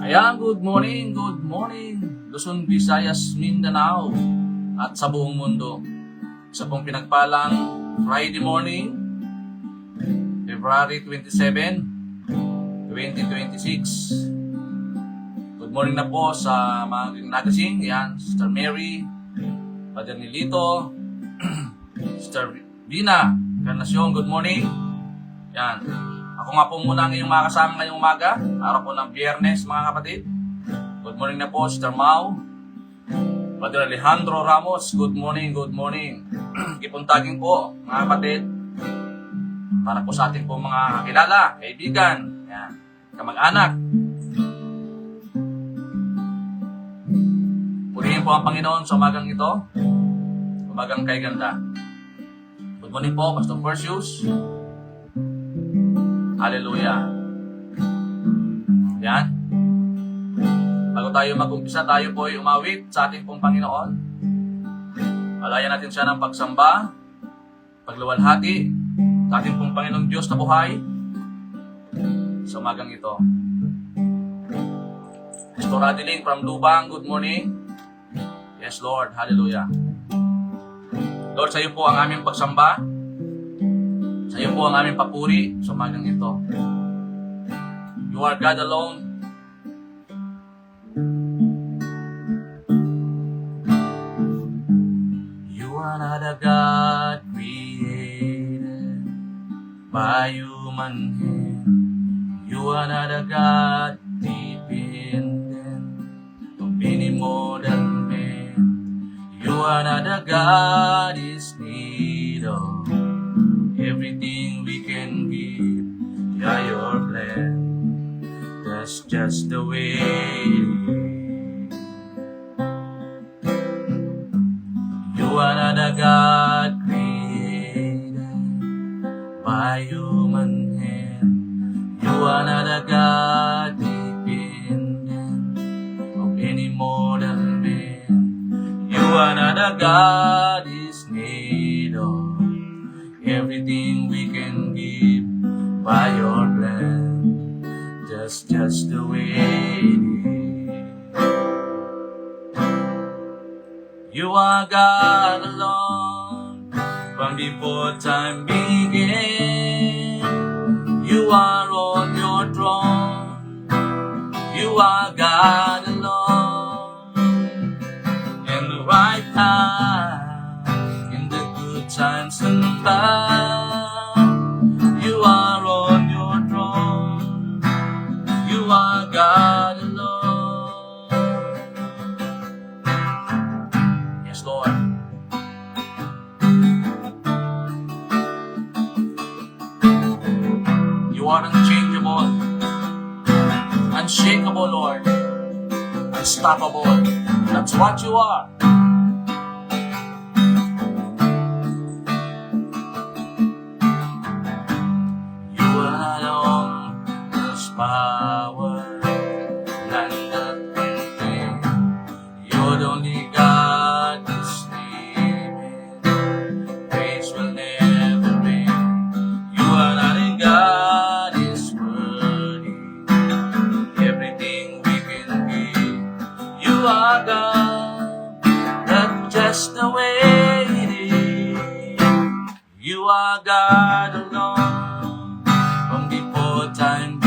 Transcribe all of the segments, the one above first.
Ayan, good morning, Luzon, Visayas, Mindanao, at sa buong mundo. Sa pong pinagpalang Friday morning, February 27, 2026. Good morning na po sa mga nagasing. Ayan, Sister Mary, Father Nilito, Sister Vina, Encarnacion, good morning. Ayan. Ako nga po muna ang inyong makasama ngayong umaga, araw po ng Biyernes, mga kapatid. Good morning na po, Sister Mau. Padre Alejandro Ramos, good morning. Ipuntagin po, mga kapatid, para po sa ating po mga kakilala, kaibigan, yan, kamag-anak. Purihin po ang Panginoon sa umagang ito, umagang kay ganda. Good morning po, Pastor Perseus. Hallelujah. Yan. Bago tayo mag-umpisa, tayo po ay umawit sa ating pong Panginoon. Alayan natin siya ng pagsamba, pagluwalhati sa ating pong Panginoong Diyos na buhay sa umagang ito. Pastor Adeline from Lubang, good morning. Yes, Lord. Hallelujah. Lord, sa iyo po ang aming pagsamba. Sa iyo po ang aming papuri sa umagang ito. You are God alone. You are not a God created by human hand. You are not a God dependent on any mortal man. You are not a God is need of everything we can give, yeah, your plan. That's just the way it is. You are not a God created by human hand. You are not a God dependent of any mortal man. You are not a God is need of everything we can give by your plan. Just the way it is. You are God alone from before time began. You are on your throne. You are God alone. In the right time, in the good times and bad, you are on your throne. You are God alone. Yes, Lord. You are unchangeable, unshakable, Lord, unstoppable. That's what you are. Power, none that can claim. You're the only God this living. Praise will never end. You are not a God is worthy. Everything we can give. You are God. That's just the way it is. You are God alone from before time.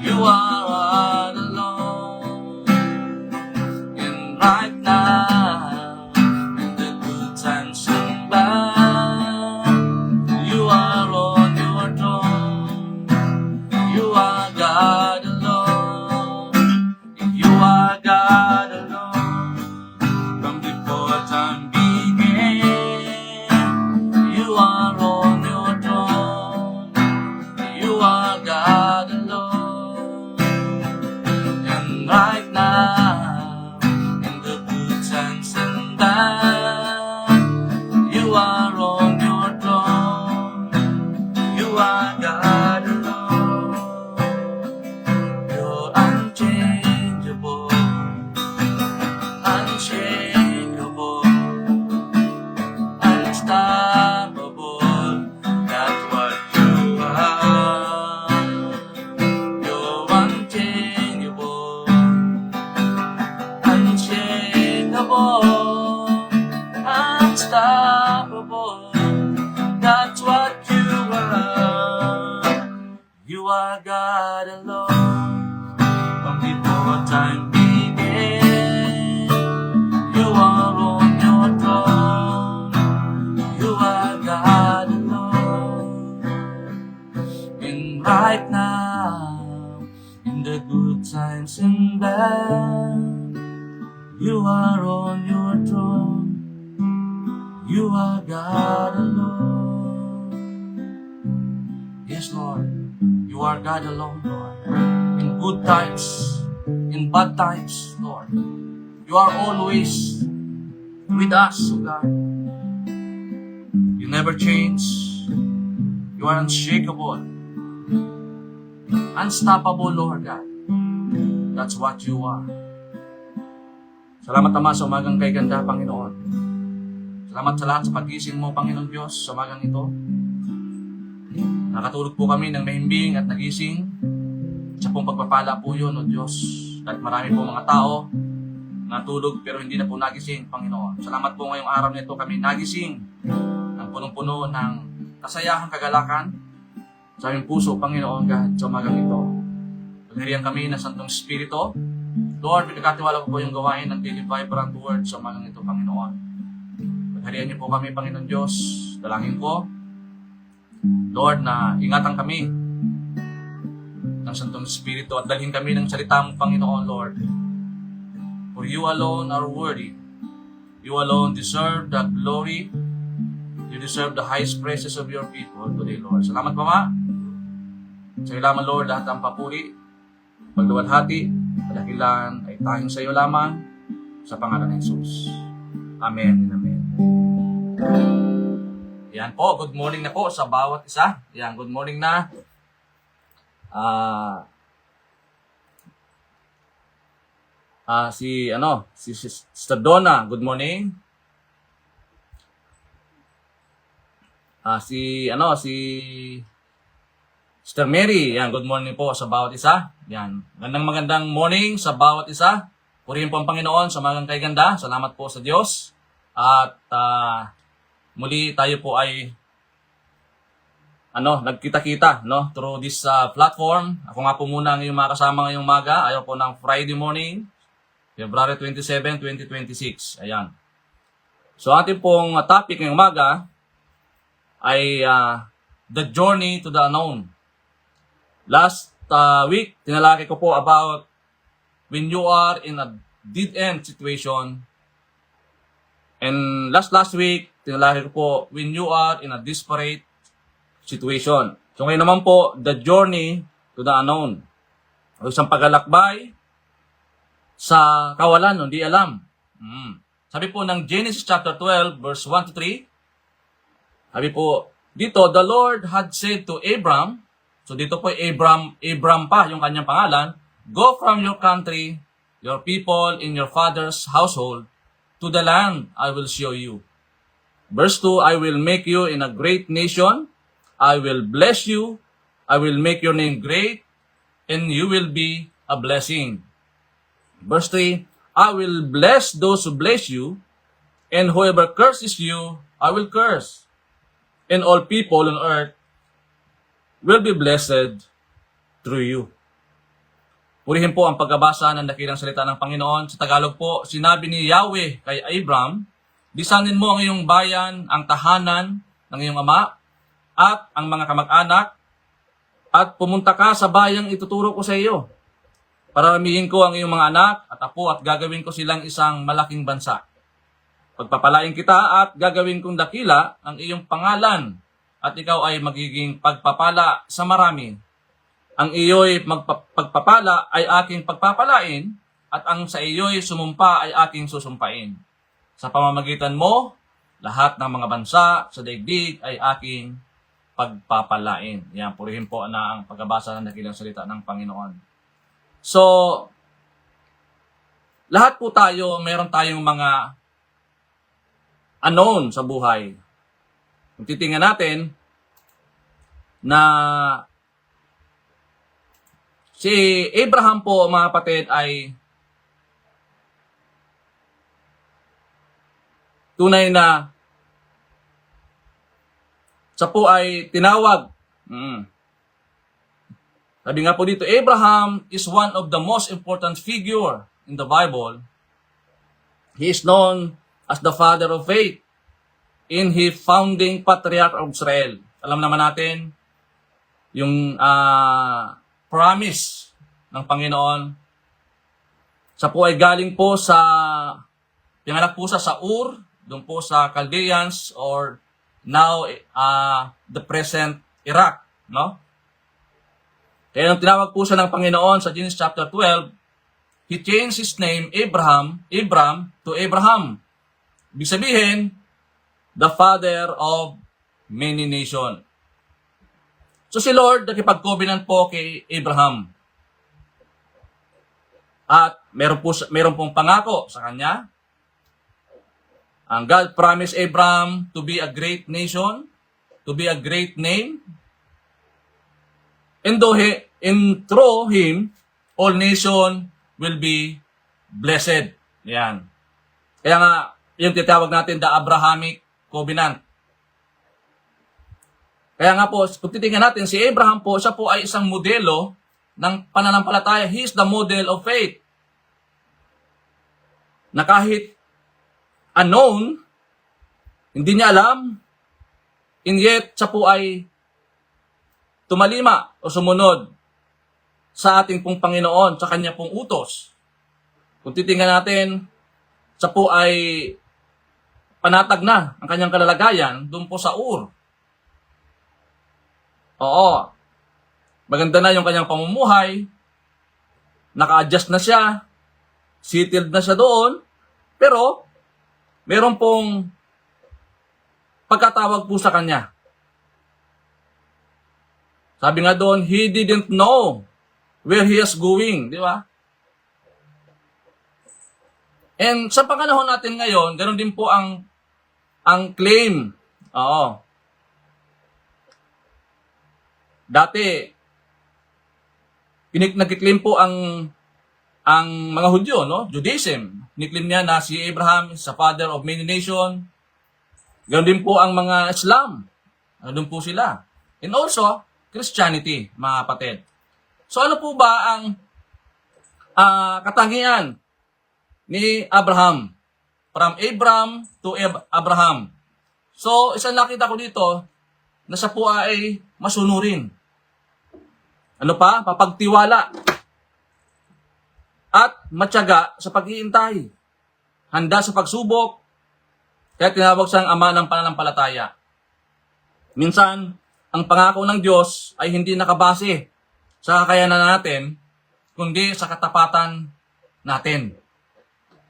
You are all alone. And right now, in the good times and bad, you are on your throne. You are God alone. right now, in the good times and bad, you are on your throne. You are God alone. Yes, Lord. You are God alone, Lord. In good times, in bad times, Lord. You are always with us, O God. You never change. You are unshakable. Unstoppable, Lord God. That's what you are. Salamat, Ama, sa umagang kay ganda, Panginoon. Salamat sa lahat sa pagising mo, Panginoon Diyos, sa umagang ito. Nakatulog po kami ng mahimbing at nagising. Sa pong pagpapala po yun, O Diyos. Kahit marami po mga tao natulog pero hindi na po nagising, Panginoon. Salamat po ngayong araw nito kami nagising ng punong-puno ng kasayahang kagalakan sa aming puso, Panginoon God, sa umagang ito. Pagharihan kami ng Santong Espiritu. Lord, pinagkatiwala ko po yung gawain ng Daily Vibrant Word sa umagang ito, Panginoon. Pagharihan niyo po kami, Panginoon Diyos. Dalangin ko, Lord, na ingatan kami ng Santong Espiritu at dalhin kami ng salita mo, Panginoon, Lord. For you alone are worthy. You alone deserve the glory. You deserve the highest praises of your people today, Lord. Salamat, Mama. Sa iyo lamang, Lord, lahat ng papuri, pagluwalhati, kadakilan ay tayong sa iyo lamang sa pangalan ng Jesus. Amen and amen. Yan po, good morning na po sa bawat isa. Yan, good morning na. Si Sister Donna, good morning. Si Sister Mary, yan, good morning po sa bawat isa. Yan, magandang morning sa bawat isa. Purihin po ang Panginoon sa magang kay ganda. Salamat po sa Diyos. At muli tayo po ay nagkita-kita through this platform. Ako nga po muna ang iyong makasama ngayong umaga. Ayaw po ng Friday morning, February 27, 2026. Ayan. So ating pong topic ngayong umaga ay the journey to the unknown. Last week, tinalaki ko po about when you are in a dead-end situation. And last week, tinalaki ko po when you are in a desperate situation. So ngayon naman po, the journey to the unknown. O isang paglalakbay sa kawalan, hindi alam. Sabi po ng Genesis chapter 12, verse 1 to 3, sabi po, dito, the Lord had said to Abram, so dito po Abram pa yung kanyang pangalan, go from your country, your people, in your father's household, to the land I will show you. Verse 2, I will make you in a great nation, I will bless you, I will make your name great, and you will be a blessing. Verse 3, I will bless those who bless you, and whoever curses you, I will curse. And all people on earth will be blessed through you. Purihin po ang pagkabasa ng dakilang salita ng Panginoon. Sa Tagalog po, sinabi ni Yahweh kay Abram, lisanin mo ang iyong bayan, ang tahanan ng iyong ama, at ang mga kamag-anak, at pumunta ka sa bayang ituturo ko sa iyo. Paramihin ko ang iyong mga anak at apo at gagawin ko silang isang malaking bansa. Pagpapalain kita at gagawin kong dakila ang iyong pangalan at ikaw ay magiging pagpapala sa marami. Ang iyo'y pagpapala ay aking pagpapalain at ang sa iyo'y sumumpa ay aking susumpain. Sa pamamagitan mo, lahat ng mga bansa sa daigdig ay aking pagpapalain. Yan, purihin po na ang pagbabasa ng dakilang salita ng Panginoon. So, lahat po tayo, meron tayong mga unknown sa buhay. Kung titingnan natin na si Abraham po, mga kapatid, ay tunay na siya po ay tinawag. Sabi nga po dito, Abraham is one of the most important figure in the Bible. He is known as the father of faith in his founding patriarch of Israel. Alam naman natin yung promise ng Panginoon. Siya po ay galing po sa, pinganak po siya sa Ur, doon po sa Chaldeans, or now the present Iraq, no? Kaya nung tinawag po siya ng Panginoon sa Genesis chapter 12, He changed his name Abram to Abraham. Ibig sabihin, the father of many nations. So si Lord nakipag-covenant po kay Abraham. At meron pong pangako sa kanya. Ang God promised Abraham to be a great nation, to be a great name. And through him, all nation will be blessed. Yan. Kaya nga, yung titawag natin the Abrahamic Covenant. Kaya nga po, kung titingnan natin, si Abraham po, siya po ay isang modelo ng pananampalataya. He is the model of faith. Na kahit unknown, hindi niya alam, and yet siya po ay tumalima o sumunod sa ating pong Panginoon, sa kanya pong utos. Kung titingnan natin, siya po ay panatag na ang kanyang kalalagayan doon po sa Ur. Oo. Maganda na yung kanyang pamumuhay. Naka-adjust na siya. Settled na siya doon. Pero, meron pong pagkatawag po sa kanya. Sabi nga doon, he didn't know where he is going. Di ba? And sa panganahon natin ngayon, ganoon din po ang claim. Oo. Dati, nagkiklaim po ang mga Hudyo, no? Judaism. Niklaim niya na si Abraham is the father of many nations. Ganoon din po ang mga Islam. Doon po sila. And also, Christianity, mga kapatid. So ano po ba ang katangian ni Abraham? From Abram to Abraham. So, isang nakita ko dito na siya po ay masunurin. Ano pa? Papagtiwala. At matyaga sa pag-iintay. Handa sa pagsubok. Kaya tinawag siyang ama ng pananampalataya. Minsan, ang pangako ng Diyos ay hindi nakabase sa kakayanan natin, kundi sa katapatan natin.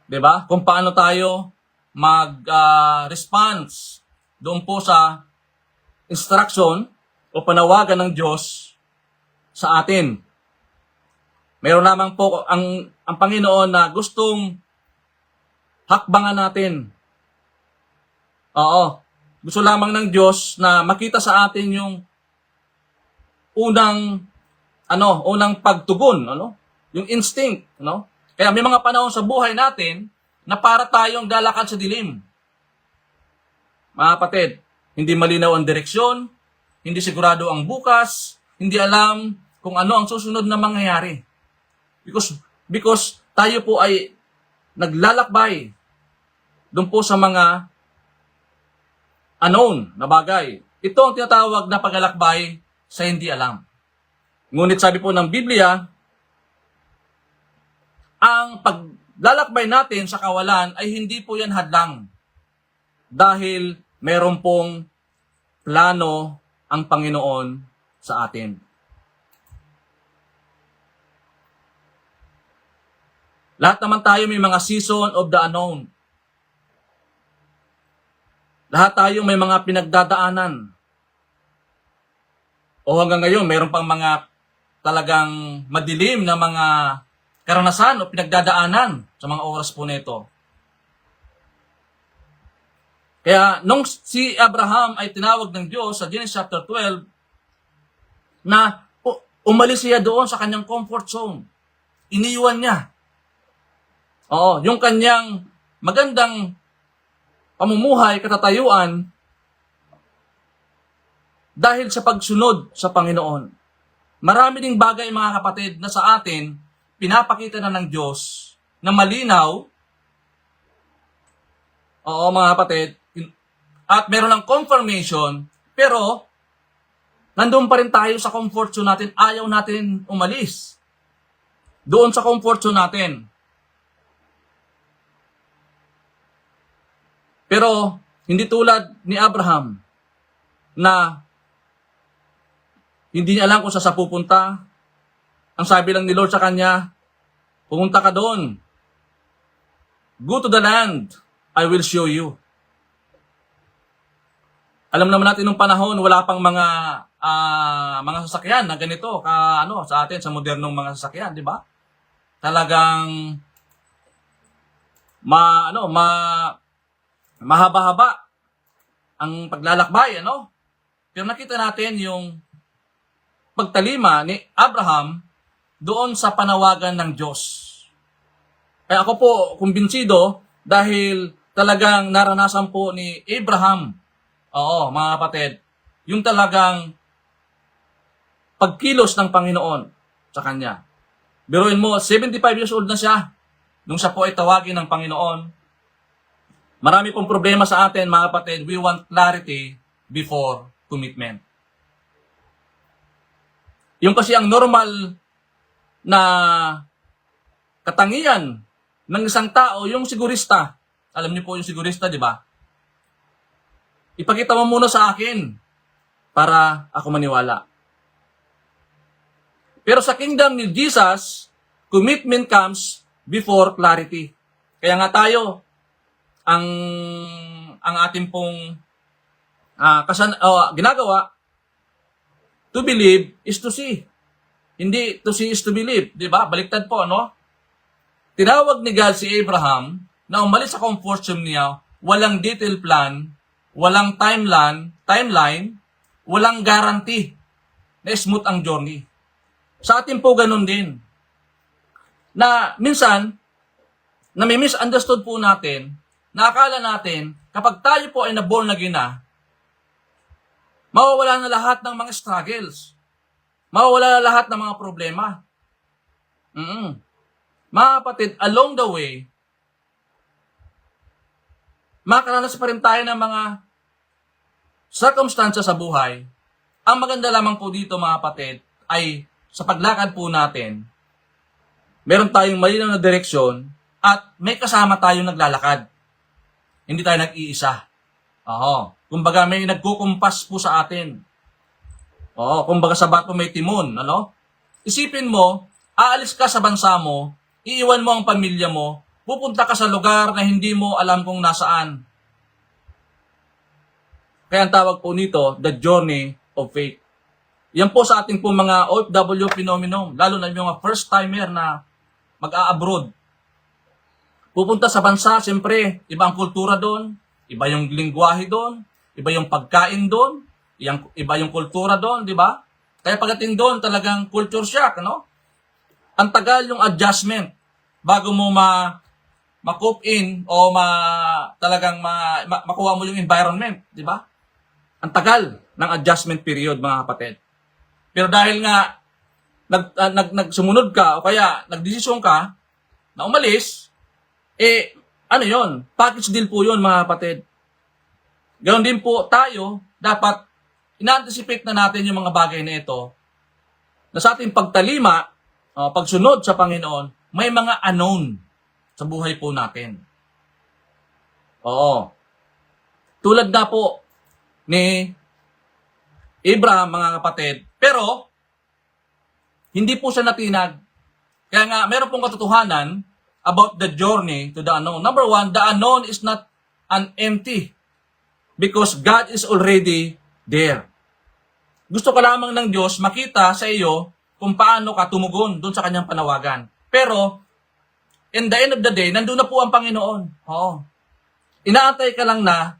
'Di ba? Kung paano tayo mag-response doon po sa instruction o panawagan ng Diyos sa atin. Meron lamang po ang Panginoon na gustong hakbangan natin. Oo. Gusto lamang ng Diyos na makita sa atin yung unang pagtugon, yung instinct, Kaya may mga panahon sa buhay natin na para tayong lalakad sa dilim. Mga kapatid, hindi malinaw ang direksyon, hindi sigurado ang bukas, hindi alam kung ano ang susunod na mangyayari. Because tayo po ay naglalakbay doon po sa mga unknown na bagay. Ito ang tinatawag na paglalakbay sa hindi alam. Ngunit sabi po ng Biblia, ang paglalakbay natin sa kawalan ay hindi po yan hadlang. Dahil meron pong plano ang Panginoon sa atin. Lahat naman tayo may mga season of the unknown. Lahat tayo may mga pinagdadaanan. O hanggang ngayon, mayroon pang mga talagang madilim na mga karanasan o pinagdadaanan sa mga oras po nito. Kaya nung si Abraham ay tinawag ng Diyos sa Genesis chapter 12 na umalis siya doon sa kanyang comfort zone. Iniwan niya. Oo, yung kanyang magandang pamumuhay, katatayuan dahil sa pagsunod sa Panginoon. Marami ding bagay, mga kapatid, na sa atin pinapakita na ng Diyos na malinaw. Oo, mga kapatid, at meron ng confirmation, pero nandun pa rin tayo sa comfort zone natin. Ayaw natin umalis. Doon sa comfort zone natin. Pero, hindi tulad ni Abraham na hindi niya alam kung saan pupunta. Ang sabi lang ni Lord sa kanya, pumunta ka doon. Go to the land. I will show you. Alam naman natin nung panahon, wala pang mga sasakyan na ganito sa atin sa modernong mga sasakyan, di ba? Talagang mahaba-haba ang paglalakbay, Pero nakita natin yung pagtalima ni Abraham doon sa panawagan ng Diyos. Kaya ako po kumbinsido dahil talagang naranasan po ni Abraham, mga kapatid, yung talagang pagkilos ng Panginoon sa kanya. Biruin mo, 75 years old na siya nung siya po ay tawagin ng Panginoon. Marami pong problema sa atin, mga kapatid. We want clarity before commitment. Yung kasi ang normal na katangian ng isang tao, yung sigurista. Alam niyo po yung sigurista, di ba? Ipakita mo muna sa akin para ako maniwala. Pero sa kingdom ni Jesus, commitment comes before clarity. Kaya nga tayo, ang ating pong ginagawa, to believe is to see. Hindi to see is to believe. Diba? Baliktad po, Tinawag ni God si Abraham na umalis sa comfort zone niya, walang detailed plan, walang timeline, walang guarantee na smooth ang journey. Sa atin po ganun din. Na minsan, na may misunderstood po natin, na akala natin, kapag tayo po ay na-born again na, mawawala na lahat ng mga struggles. Mawawala na lahat ng mga problema. Mga kapatid, along the way, makaranas pa rin tayo ng mga circumstances sa buhay. Ang maganda lamang po dito, mga kapatid, ay sa paglakad po natin, meron tayong malinaw na direksyon at may kasama tayong naglalakad. Hindi tayo nag-iisa. Kumbaga may nagkukumpas po sa atin. Kumbaga sa bato may timon, Isipin mo, aalis ka sa bansa mo, iiwan mo ang pamilya mo, pupunta ka sa lugar na hindi mo alam kung nasaan. Kaya ang tawag po nito, the journey of faith. Yan po sa ating po mga OFW phenomenon, lalo na yung mga first-timer na mag-a-abroad. Pupunta sa bansa, siyempre, iba ang kultura doon, iba yung lingwahe doon, iba yung pagkain doon, iba yung kultura doon, di ba? Kaya pagdating doon, talagang culture shock, Ang tagal yung adjustment bago mo ma-cope in o talagang makuha mo yung environment, di ba? Ang tagal ng adjustment period, mga kapatid. Pero dahil nga nagsumunod ka o kaya nagdesisyon ka na umalis, package deal po yun, mga kapatid. Ganon din po tayo, dapat ina-anticipate na natin yung mga bagay na ito na sa ating pagtalima, pagsunod sa Panginoon, may mga unknown sa buhay po natin. Tulad na po ni Abraham, mga kapatid, pero hindi po siya natinag. Kaya nga, meron pong katotohanan about the journey to the unknown. Number one, the unknown is not an empty because God is already there. Gusto ka lamang ng Diyos makita sa iyo kung paano ka tumugon doon sa kanyang panawagan. Pero, in the end of the day, nandun na po ang Panginoon. Inaantay ka lang na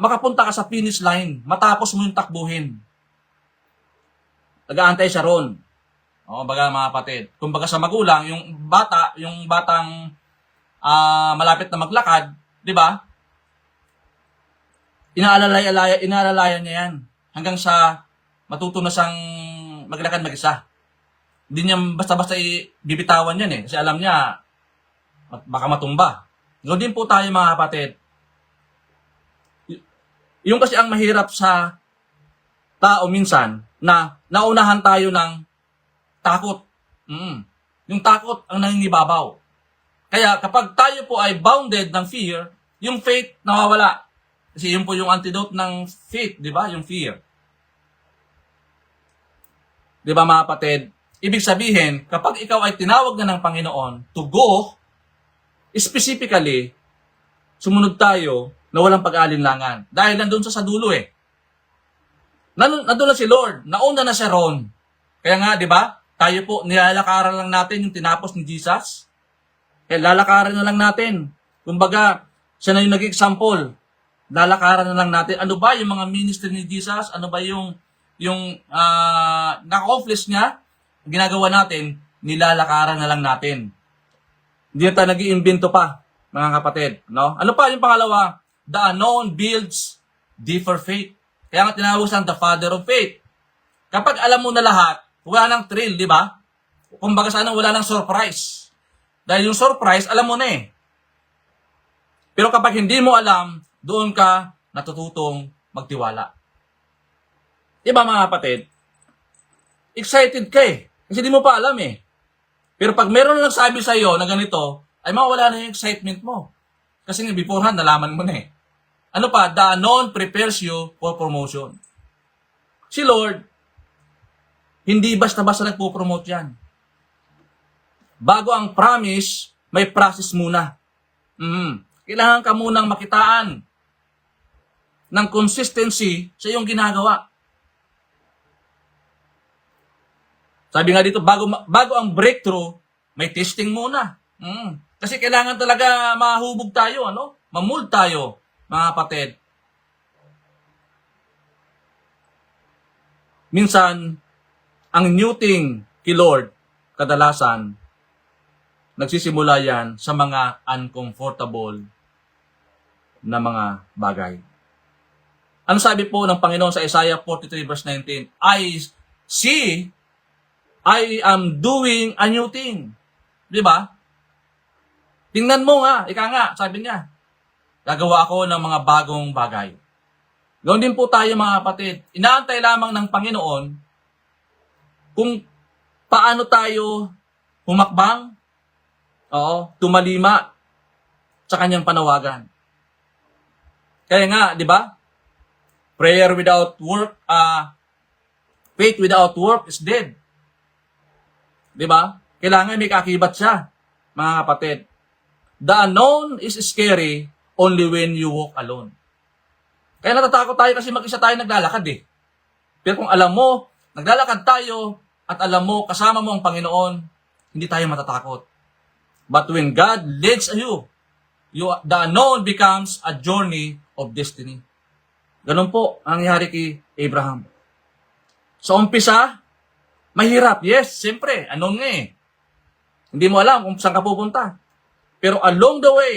makapunta ka sa finish line, matapos mo yung takbuhin. Nag-aantay siya ron. Baga mga kapatid. Kumbaga sa magulang, yung batang malapit na maglakad, di ba? Inaalalayan niya yan hanggang sa matuto na siyang maglakad mag-isa. Hindi niya basta-basta bibitawan yan kasi alam niya baka matumba. Ganoon din po tayo, mga kapatid. Yung kasi ang mahirap sa tao minsan na naunahan tayo ng takot. Yung takot ang nangingibabaw. Kaya kapag tayo po ay bounded ng fear, yung faith nawawala. Kasi yun po yung antidote ng faith, di ba? Yung fear. Di ba mga kapatid? Ibig sabihin, kapag ikaw ay tinawag na ng Panginoon to go, specifically, sumunod tayo na walang pag-aalinlangan. Dahil nandun sa dulo eh. Nandun na si Lord. Nauna na siya ron. Kaya nga, di ba? Tayo po, nilalakaran lang natin yung tinapos ni Jesus. Kaya lalakaran na lang natin. Kumbaga, siya na yung nag-example. Lalakaran na lang natin. Ano ba yung mga ministry ni Jesus? Ano ba yung na-accomplish niya? Ginagawa natin, nilalakaran na lang natin. Hindi na tayo nag-iimbento pa, mga kapatid. No? Ano pa yung pangalawa? The unknown builds deeper faith. Kaya nga tinawag siyang the father of faith. Kapag alam mo na lahat, wala nang thrill, di ba? Kumbaga sana wala nang surprise. Dahil yung surprise, alam mo na eh. Pero kapag hindi mo alam, doon ka natututong magtiwala. Di ba mga kapatid? Excited ka eh. Kasi di mo pa alam eh. Pero pag meron na nagsabi sa iyo na ganito, ay mawala na yung excitement mo. Kasi nga beforehand, nalaman mo na eh. Ano pa? The unknown prepares you for promotion. Si Lord, hindi basta-basta nagpo-promote yan. Bago ang promise, may process muna. Kailangan ka munang makitaan ng consistency sa iyong ginagawa. Sabi nga dito, bago ang breakthrough, may testing muna. Kasi kailangan talaga mahubog tayo, ano? Mamold tayo, mga kapatid. Minsan, ang new thing kay Lord, kadalasan, nagsisimula yan sa mga uncomfortable na mga bagay. Ano sabi po ng Panginoon sa Isaiah 43 verse 19? I am doing a new thing. Di ba? Tingnan mo nga, ika nga, sabi niya. Gagawa ako ng mga bagong bagay. Gawin din po tayo mga kapatid. Inaantay lamang ng Panginoon kung paano tayo humakbang, tumalima sa kanyang panawagan. Kaya nga, di ba? Prayer without work, faith without work is dead. Di ba? Kailangan may kakibat siya, mga kapatid. The unknown is scary only when you walk alone. Kaya natatakot tayo kasi mag-isa tayo naglalakad eh. Pero kung alam mo, naglalakad tayo at alam mo, kasama mo ang Panginoon, hindi tayo matatakot. But when God leads you, the unknown becomes a journey of destiny. Ganun po ang nangyari kay Abraham. Sa umpisa, mahirap. Yes, siyempre. Anon nga eh. Hindi mo alam kung saan ka pupunta. Pero along the way,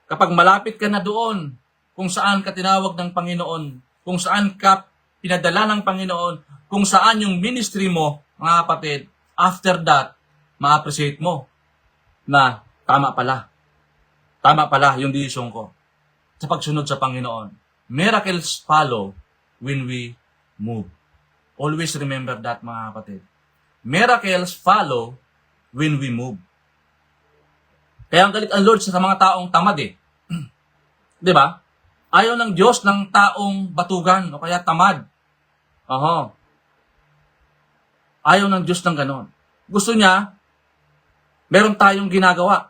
kapag malapit ka na doon, kung saan ka tinawag ng Panginoon, kung saan ka pinadala ng Panginoon, kung saan yung ministry mo, mga kapatid, after that, ma-appreciate mo na tama pala. Tama pala yung desisyon ko sa pagsunod sa Panginoon. Miracles follow when we move. Always remember that, mga kapatid. Miracles follow when we move. Kaya ang galit ang Lord sa mga taong tamad eh. Di ba? Ayaw ng Diyos ng taong batugan o kaya tamad. Ayaw ng Diyos ng ganon. Gusto niya, meron tayong ginagawa.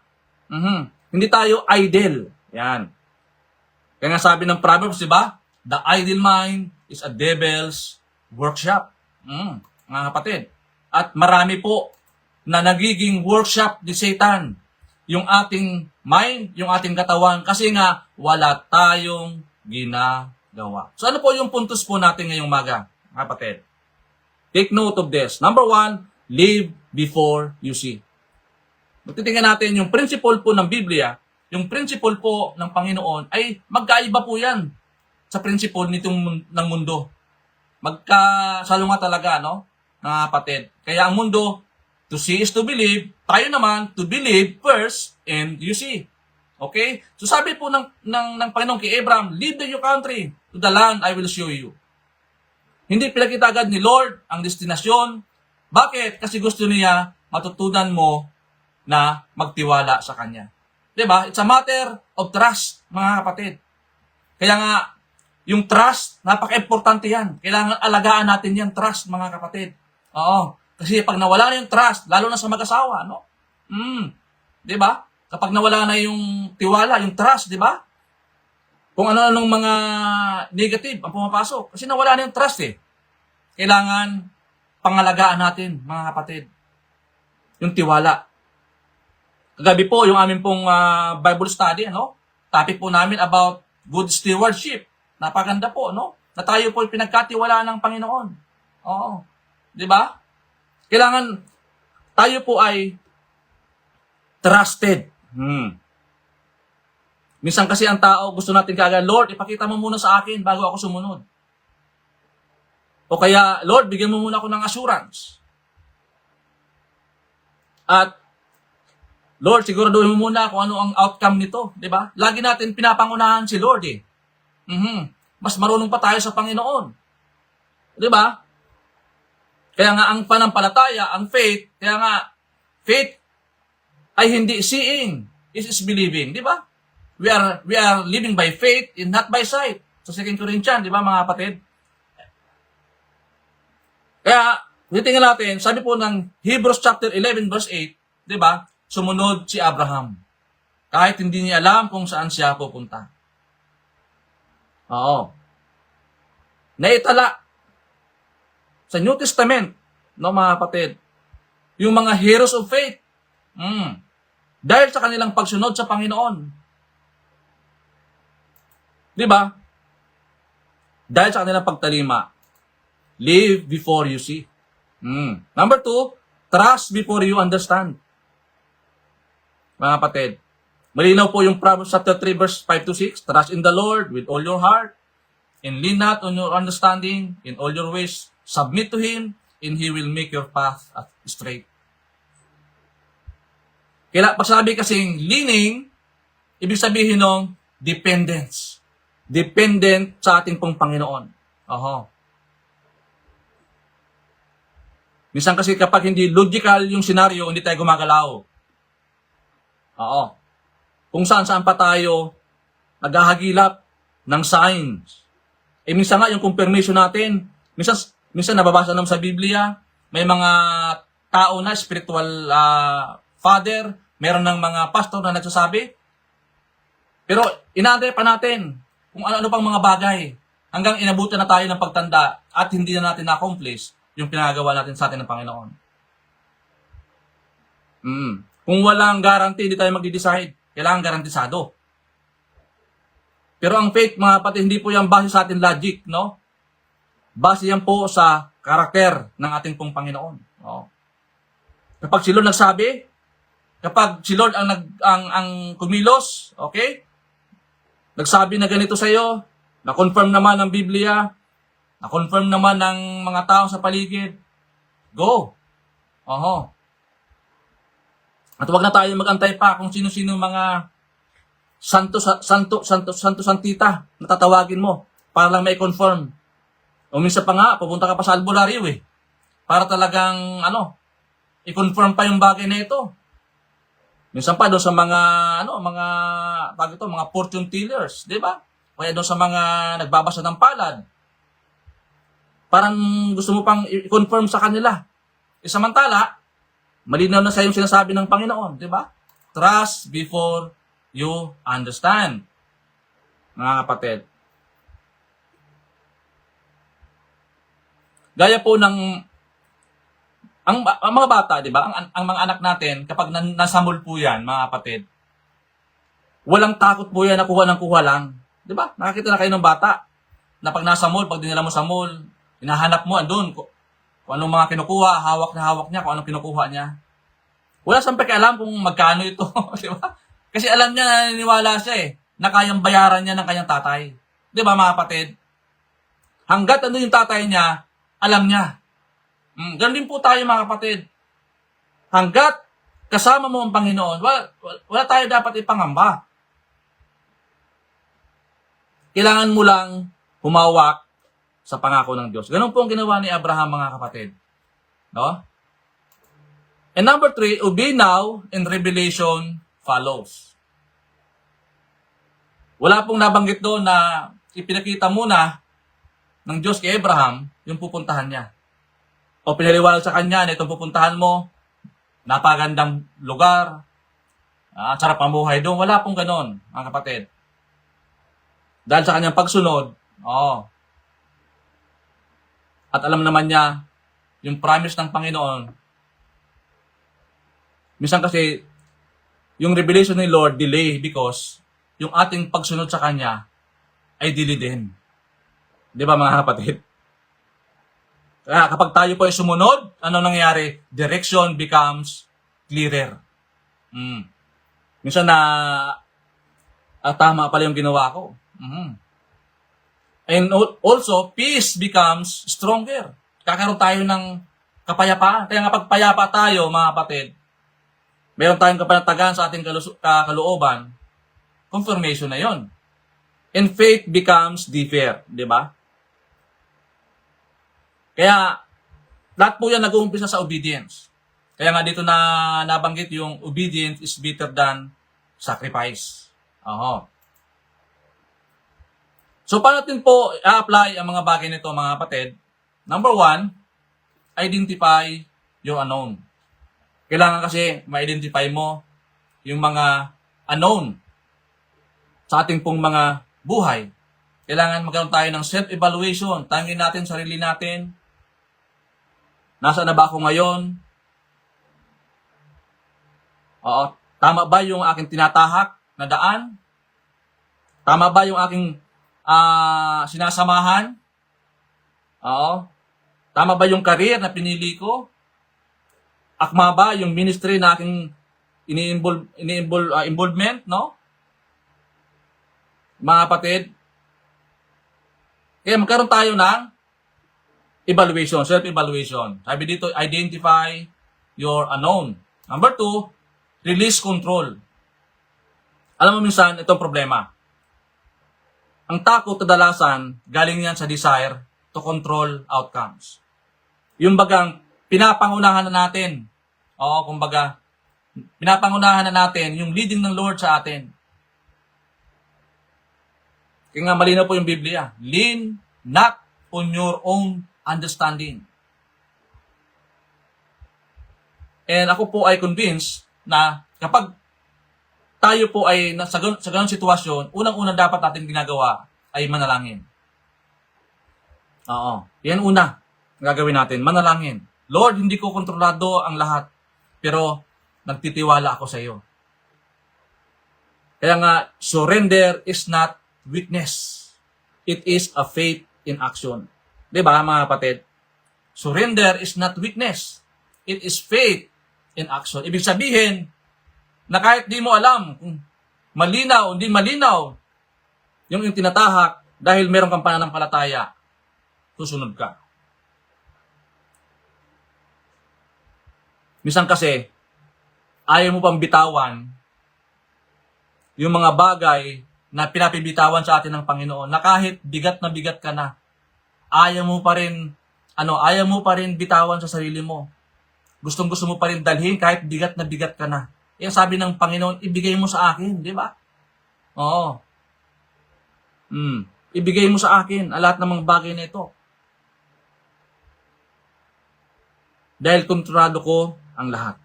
Hindi tayo idle. Yan. Kaya nga sabi ng Proverbs, di ba? The idle mind is a devil's workshop. Mga kapatid. At marami po na nagiging workshop ni Satan. Yung ating mind, yung ating katawan, kasi nga wala tayong ginagawa. So ano po yung puntos po natin ngayong umaga, mga kapatid? Take note of this. Number 1, live before you see. Magtitingnan natin yung principle po ng Biblia, yung principle po ng Panginoon, ay magkaiba po yan sa principle nitong ng mundo. Magkasalunga talaga, no? Mga kapatid. Kaya ang mundo, to see is to believe. Tayo naman, to believe first and you see. Okay? So sabi po ng Panginoon kay Abraham, leave your country to the land I will show you. Hindi pinakita agad ni Lord ang destinasyon. Bakit? Kasi gusto niya matutunan mo na magtiwala sa Kanya. Diba? It's a matter of trust, mga kapatid. Kaya nga, yung trust, napaka-importante yan. Kailangan alagaan natin yan, trust, mga kapatid. Oo. Kasi pag nawala na yung trust, lalo na sa mag-asawa, no? Diba? Kapag nawala na yung tiwala, yung trust, diba? Kung ano-anong mga negative ang pumapasok. Kasi nawala na yung trust eh. Kailangan pangalagaan natin, mga kapatid. Yung tiwala. Kagabi po, yung amin pong Bible study, ano? Topic po namin about good stewardship. Napaganda po, no? Na tayo po pinagkatiwalaan ng Panginoon. Oo. Di ba? Kailangan tayo po ay trusted. Minsan kasi ang tao, gusto natin kaagad, Lord, ipakita mo muna sa akin bago ako sumunod. O kaya, Lord, bigyan mo muna ako ng assurance. At, Lord, siguraduhin mo muna kung ano ang outcome nito. Di ba? Lagi natin pinapangunahan si Lord eh. Mas marunong pa tayo sa Panginoon. Di ba? Kaya nga ang panampalataya, ang faith, kaya nga, faith ay hindi seeing, it is believing. Di ba? We are living by faith and not by sight. Sa 2 Corinthians, di ba mga kapatid? Kaya, titingnan natin, sabi po ng Hebrews chapter 11 verse 8, di ba? Sumunod si Abraham. Kahit hindi niya alam kung saan siya pupunta. Oo. Naitala sa New Testament, no mga kapatid, yung mga heroes of faith. Dahil sa kanilang pagsunod sa Panginoon. Di ba? Dahil sa kanilang pagtalima. Live before you see. Number 2, trust before you understand. Mga kapatid, malinaw po yung Proverbs chapter 3 verse 5 to 6. Trust in the Lord with all your heart, and lean not on your understanding. In all your ways, submit to Him, and He will make your path straight. Kaya pag sabi kasing leaning, ibig sabihin ng dependence. Dependent sa ating pong Panginoon. Minsan kasi kapag hindi logical yung senaryo, hindi tayo gumagalaw. Kung saan pa tayo naghahagilap ng signs. Minsan nga yung confirmation natin, minsan nababasa naman sa Biblia, may mga tao na spiritual father, meron ng mga pastor na nagsasabi. Pero inaantay pa natin kung ano-ano pang mga bagay hanggang inabutan na tayo ng pagtanda at hindi na natin na-accomplish yung pinagawa natin sa atin ng Panginoon. Kung walang guarantee, hindi tayo magde-decide. Kailangan garantisado. Pero ang faith, mga kapatid, hindi po yan base sa ating logic, no? Base yan po sa karakter ng ating pong Panginoon. Kapag si Lord nagsabi, kapag si Lord ang kumilos, okay? Nagsabi na ganito sa iyo, na-confirm naman ng Biblia, na-confirm naman ng mga tao sa paligid, go. At huwag na tayo mag-antay pa kung sino-sino mga santita na tatawagin mo para lang may confirm. O minsan pa nga, pupunta ka pa sa albularyo para talagang i-confirm pa yung bagay na ito. Minsan pa doon sa mga fortune tellers, di ba? Kaya doon sa mga nagbabasa ng palad. Parang gusto mo pang i-confirm sa kanila. Samantala, malinaw na sa yung sinasabi ng Panginoon, di ba? Trust before you understand. Mga kapatid. Gaya po ng ang mga bata, di ba? Ang mga anak natin, kapag nasamol po yan, mga kapatid, walang takot po yan na kuha ng kuha lang. Di ba? Nakakita na kayo ng bata na pag nasa mall, pag dinala mo sa mall, hinahanap mo andun kung anong mga kinukuha, hawak niya, kung anong kinukuha niya. Wala siyang pakialam kung magkano ito, di ba? Kasi alam niya, naniniwala siya na kayang bayaran niya ng kanyang tatay. Di ba mga kapatid? Hanggat ano yung tatay niya, alam niya. Ganun din po tayo mga kapatid. Hanggat kasama mo ang Panginoon, wala tayo dapat ipangamba. Kailangan mo lang humawak sa pangako ng Diyos. Ganun po ang ginawa ni Abraham, mga kapatid. No? And number 3, obey now and revelation follows. Wala pong nabanggit doon na ipinakita muna ng Diyos kay Abraham yung pupuntahan niya. O pinaliwanag sa kanya na itong pupuntahan mo, napagandang lugar, sarap ang buhay doon. Wala pong ganon, mga kapatid. Dahil sa kanyang pagsunod, at alam naman niya, yung promise ng Panginoon, minsan kasi, yung revelation ni Lord delay because yung ating pagsunod sa Kanya ay delay din. Di ba, mga kapatid? Kaya kapag tayo po ay sumunod, ano nangyayari? Direction becomes clearer. Minsan na tama pala yung ginawa ko. And also, peace becomes stronger. Kakaroon tayo ng kapayapaan. Kaya nga pagpayapa tayo, mga kapatid, meron tayong kapanatagan sa ating kalooban, confirmation na yon. And faith becomes deeper, di ba? Kaya, lahat po yan nag-uumpisa sa obedience. Kaya nga dito na nabanggit yung obedience is better than sacrifice. So, paano natin po i-apply ang mga bagay nito, mga kapatid? Number 1, identify yung unknown. Kailangan kasi ma-identify mo yung mga unknown sa ating pong mga buhay. Kailangan magkaroon tayo ng self-evaluation. Tangin natin sarili natin. Nasaan na ba ako ngayon? Tama ba yung aking tinatahak na daan? Tama ba yung aking sinasamahan? Tama ba yung career na pinili ko? Akma ba yung ministry na aking involvement, no? Mga kapatid, kaya magkaroon tayo ng evaluation, self-evaluation. Sabi dito, identify your unknown. Number 2, release control. Alam mo minsan, itong problema. Ang takot kadalasan, galing yan sa desire to control outcomes. Yung bagang pinapangunahan na natin. Kumbaga, pinapangunahan na natin yung leading ng Lord sa atin. Kaya nga malinaw po yung Biblia. Lean not on your own understanding. And ako po ay convinced na kapag tayo po ay sa ganung sitwasyon, unang-unang dapat natin ginagawa ay manalangin. Yan una gagawin natin, manalangin. Lord, hindi ko kontrolado ang lahat, pero nagtitiwala ako sa iyo. Kaya nga, surrender is not weakness. It is a faith in action. Diba, mga kapatid? Surrender is not weakness. It is faith in action. Ibig sabihin, na kahit di mo alam kung malinaw, hindi malinaw yung tinatahak, dahil meron kang pananampalataya, susunod ka. Minsan kasi, ayaw mo pang bitawan yung mga bagay na pinapibitawan sa atin ng Panginoon, na kahit bigat na bigat ka na, ayaw mo pa rin bitawan sa sarili mo. Gustong-gusto mo pa rin dalhin kahit bigat na bigat ka na. Yan sabi ng Panginoon, ibigay mo sa akin, di ba? Ibigay mo sa akin ang lahat ng mga bagay na ito. Dahil kontrolado ko ang lahat.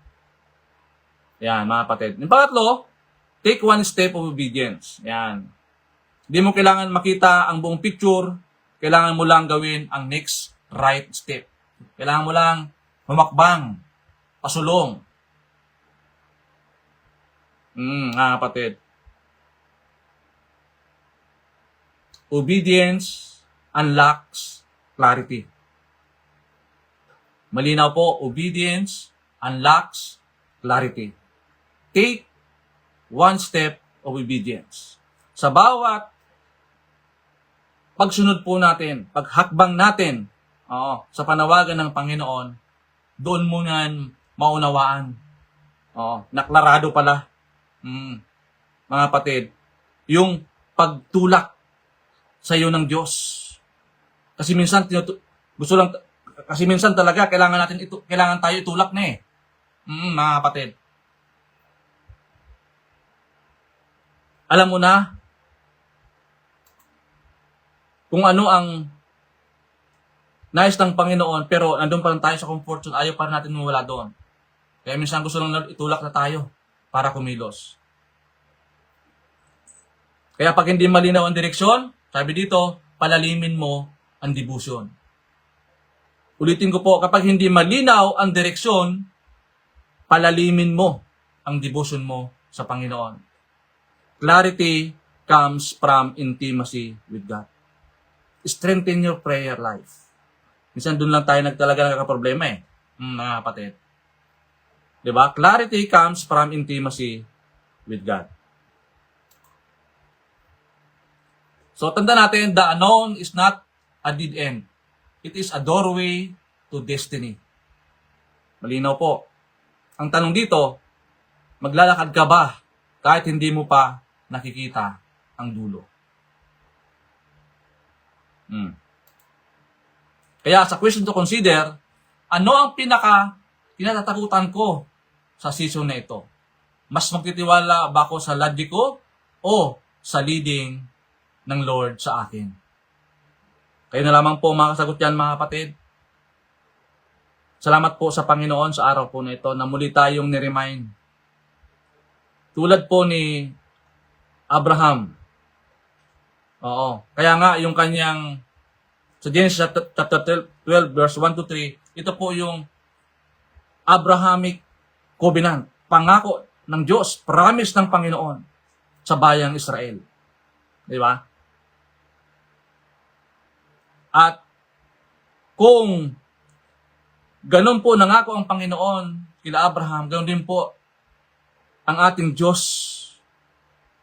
Yan, mga kapatid. Yung pangatlo, take one step of obedience. Yan. Hindi mo kailangan makita ang buong picture. Kailangan mo lang gawin ang next right step. Kailangan mo lang humakbang, pasulong. Mga kapatid. Obedience unlocks clarity. Malinaw po, obedience unlocks clarity. Take one step of obedience. Sa bawat pagsunod po natin, paghakbang natin sa panawagan ng Panginoon, doon mo yan maunawaan. Naklarado pala. Mga kapatid, yung pagtulak sa iyo ng Diyos. Kasi minsan gusto lang kasi minsan talaga kailangan tayo itulak na eh. Mga kapatid. Alam mo na kung ano ang nais ng Panginoon, pero nandun pa rin tayo sa comfort zone, ayaw pa rin natin mawala doon. Kaya minsan gusto lang itulak na tayo para kumilos. Kaya pag hindi malinaw ang direksyon, sabi dito, palalimin mo ang devotion. Ulitin ko po, kapag hindi malinaw ang direksyon, palalimin mo ang devotion mo sa Panginoon. Clarity comes from intimacy with God. Strengthen your prayer life. Minsan doon lang tayo talaga nagkakaproblema eh, mga kapatid. Diba? Clarity comes from intimacy with God. So, tanda natin, the unknown is not a dead end. It is a doorway to destiny. Malinaw po. Ang tanong dito, maglalakad ka ba kahit hindi mo pa nakikita ang dulo? Kaya sa question to consider, ano ang kinatatakutan ko sa season na ito? Mas magtitiwala ba ako sa logic ko o sa leading ng Lord sa akin? Kayo na lamang po makasagot yan, mga kapatid. Salamat po sa Panginoon sa araw po na ito na muli tayong ni-remind. Tulad po ni Abraham. Oo. Kaya nga yung kanyang sa Genesis chapter 12 verse 1 to 3, ito po yung Abrahamic covenant, pangako ng Diyos, promise ng Panginoon sa bayang Israel. Di ba? At kung ganun po nangako ang Panginoon kila Abraham, ganun din po ang ating Diyos.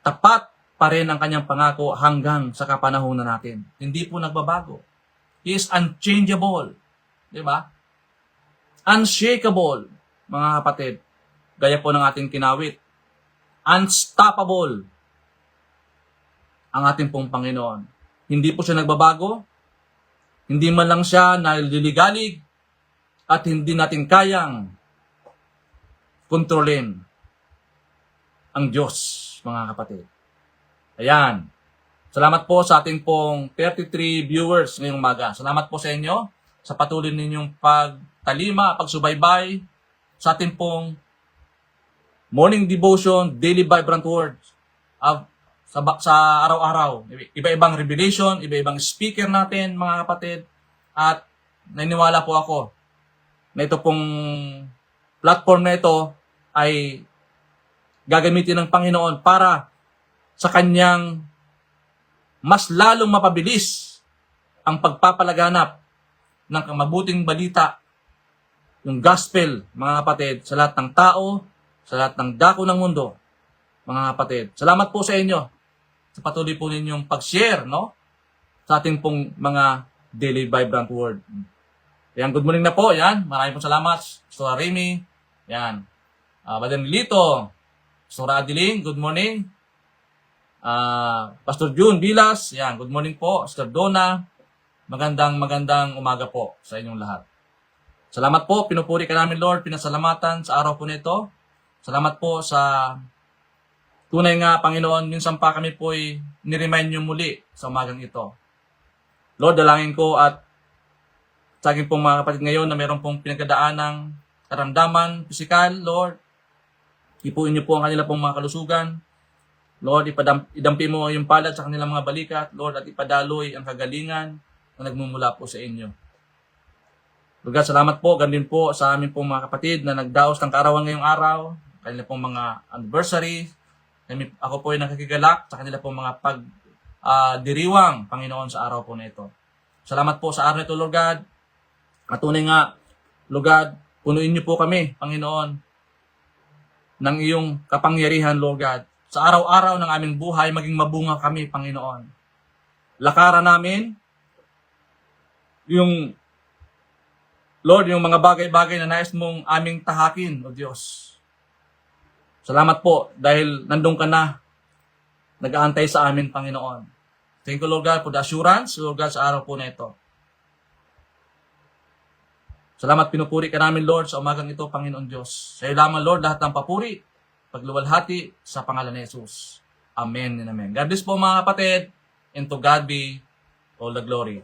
Tapat pa rin ang kanyang pangako hanggang sa kapanahunan natin. Hindi po nagbabago. He is unchangeable. Di ba? Unshakable, mga kapatid. Gaya po ng ating kinawit. Unstoppable ang ating pong Panginoon. Hindi po siya nagbabago. Hindi man lang siya naliligalig at hindi natin kayang kontrolin ang Diyos, mga kapatid. Ayan. Salamat po sa ating pong 33 viewers ngayong umaga. Salamat po sa inyo sa patuloy ninyong pagtalima, pagsubaybay sa ating pong morning devotion, daily vibrant words sa araw-araw. Iba-ibang revelation, iba-ibang speaker natin, mga kapatid. At naniniwala po ako na ito pong platform na ito ay gagamitin ng Panginoon para sa kanyang mas lalong mapabilis ang pagpapalaganap ng mabuting balita, yung gospel, mga kapatid, sa lahat ng tao, sa lahat ng dako ng mundo, mga kapatid. Salamat po sa inyo sa patuloy po ninyong pag-share, no? Sa ating pong mga daily vibrant word. Yan, good morning na po. Yan, maraming pong salamat. Pastor Remy. Yan. Badan Lito. Pastor Adiling, good morning. Pastor June Vilas. Yan, good morning po. Pastor Donna. Magandang umaga po sa inyong lahat. Salamat po. Pinupuri ka namin, Lord. Pinasalamatan sa araw po nito. Salamat po sa tunay nga, Panginoon, minsan pa kami po ay niremind nyo muli sa umagang ito. Lord, dalangin ko at sa akin pong mga kapatid ngayon na mayroon pong pinagdadaan ng karamdaman, pisikal, Lord, ipuin niyo po ang kanila pong mga kalusugan. Lord, idampi mo yung palad sa kanilang mga balikat, Lord, at ipadaloy ang kagalingan na nagmumula po sa inyo. Lord God, salamat po, ganun po sa amin pong mga kapatid na nagdaos ng kaarawan ngayong araw, kanila pong mga anniversary. Ako po ay nakikigalak sa kanila pong mga diriwang, Panginoon, sa araw po na ito. Salamat po sa araw na ito, Lord God. At tunay nga, Lord God, punuin niyo po kami, Panginoon, ng iyong kapangyarihan, Lord God. Sa araw-araw ng aming buhay, maging mabunga kami, Panginoon. Lakaran namin yung, Lord, yung mga bagay-bagay na nais mong aming tahakin, O Diyos. Salamat po dahil nandun ka na, nag-aantay sa amin, Panginoon. Thank you, Lord God, for the assurance, Lord God, sa araw po na ito. Salamat, pinupuri ka namin, Lord, sa umagang ito, Panginoon Diyos. Sa iyo lamang, Lord, lahat ng papuri, pagluwalhati sa pangalan ni Jesus. Amen and amen. God bless po mga kapatid, and to God be all the glory.